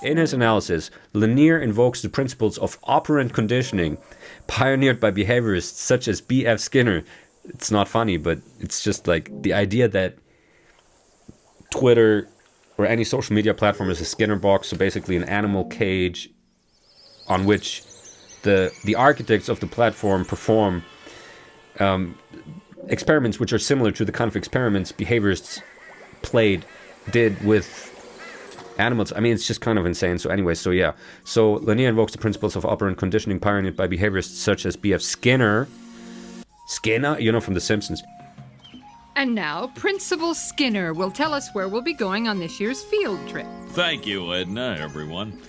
In his analysis, Lanier invokes the principles of operant conditioning pioneered by behaviorists such as B.F. Skinner. It's not funny, but it's just like the idea that Twitter or any social media platform is a Skinner box, so basically an animal cage on which the architects of the platform perform experiments which are similar to the kind of experiments behaviorists did with animals. I mean, it's just kind of insane. So anyway, so Lanier invokes the principles of operant conditioning pioneered by behaviorists such as B.F. Skinner, from The Simpsons. And now, Principal Skinner will tell us where we'll be going on this year's field trip. Thank you, Edna, everyone.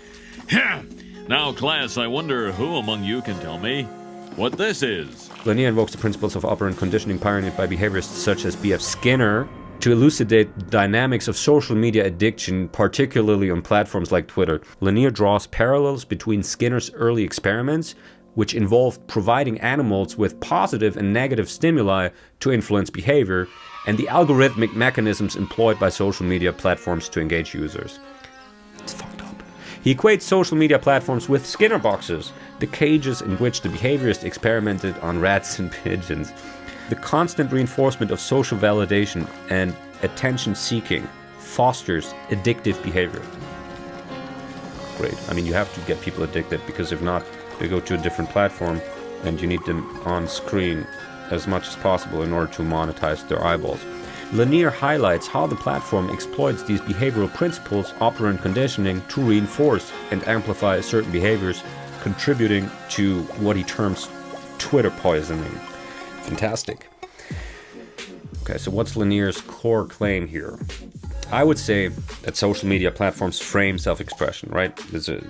Now, class, I wonder who among you can tell me what this is? Lanier invokes the principles of operant conditioning pioneered by behaviorists such as B.F. Skinner to elucidate the dynamics of social media addiction, particularly on platforms like Twitter. Lanier draws parallels between Skinner's early experiments, which involved providing animals with positive and negative stimuli to influence behavior, and the algorithmic mechanisms employed by social media platforms to engage users. It's fucked up. He equates social media platforms with Skinner boxes, the cages in which the behaviorists experimented on rats and pigeons. The constant reinforcement of social validation and attention-seeking fosters addictive behavior. Great. I mean, you have to get people addicted, because if not, they go to a different platform and you need them on screen as much as possible in order to monetize their eyeballs. Lanier highlights how the platform exploits these behavioral principles, operant conditioning, to reinforce and amplify certain behaviors, contributing to what he terms Twitter poisoning. Fantastic. Okay, so what's Lanier's core claim here? I would say that social media platforms frame self-expression, right? There's an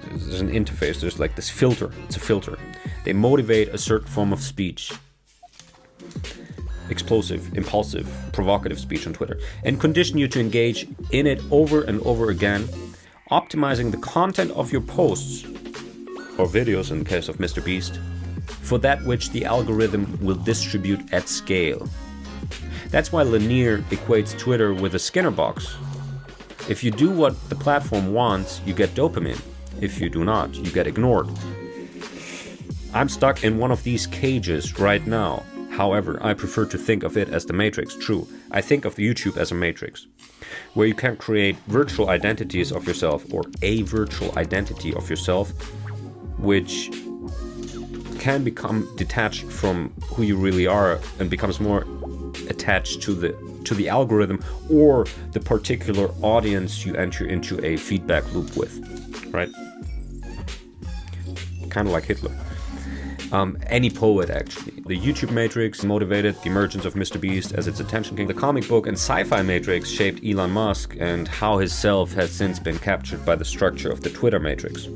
interface, there's like this filter. It's a filter. They motivate a certain form of speech. Explosive, impulsive, provocative speech on Twitter, and condition you to engage in it over and over again, optimizing the content of your posts, or videos in the case of Mr. Beast, for that which the algorithm will distribute at scale. That's why Lanier equates Twitter with a Skinner box. If you do what the platform wants, you get dopamine. If you do not, you get ignored. I'm stuck in one of these cages right now. However, I prefer to think of it as the matrix. True, I think of YouTube as a matrix, where you can create virtual identities of yourself, or a virtual identity of yourself, which can become detached from who you really are and becomes more attached to the algorithm or the particular audience you enter into a feedback loop with, right? Kind of like Hitler. Any poet, actually. The YouTube Matrix motivated the emergence of Mr. Beast as its attention king. The comic book and sci-fi Matrix shaped Elon Musk and how his self has since been captured by the structure of the Twitter Matrix.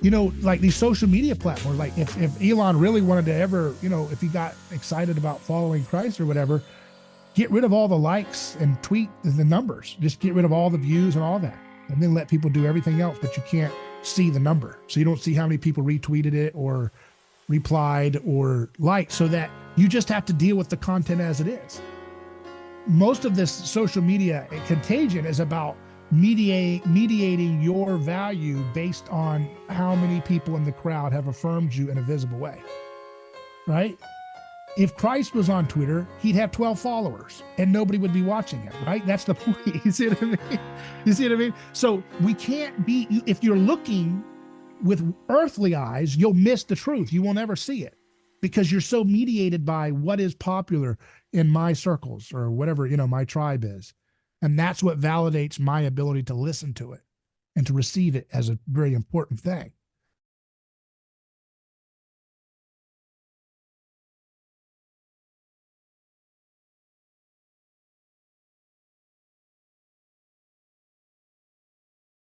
You know, like these social media platforms, like if Elon really wanted to ever, if he got excited about following Christ or whatever, get rid of all the likes and tweet the numbers. Just get rid of all the views and all that. And then let people do everything else, but you can't see the number. So you don't see how many people retweeted it or replied or liked, so that you just have to deal with the content as it is. Most of this social media contagion is about mediating your value based on how many people in the crowd have affirmed you in a visible way, right? If Christ was on Twitter, he'd have 12 followers and nobody would be watching him, right? That's the point. You see what I mean? You see what I mean? So we can't be, if you're looking with earthly eyes, you'll miss the truth. You will never see it because you're so mediated by what is popular in my circles or whatever, my tribe is. And that's what validates my ability to listen to it and to receive it as a very important thing.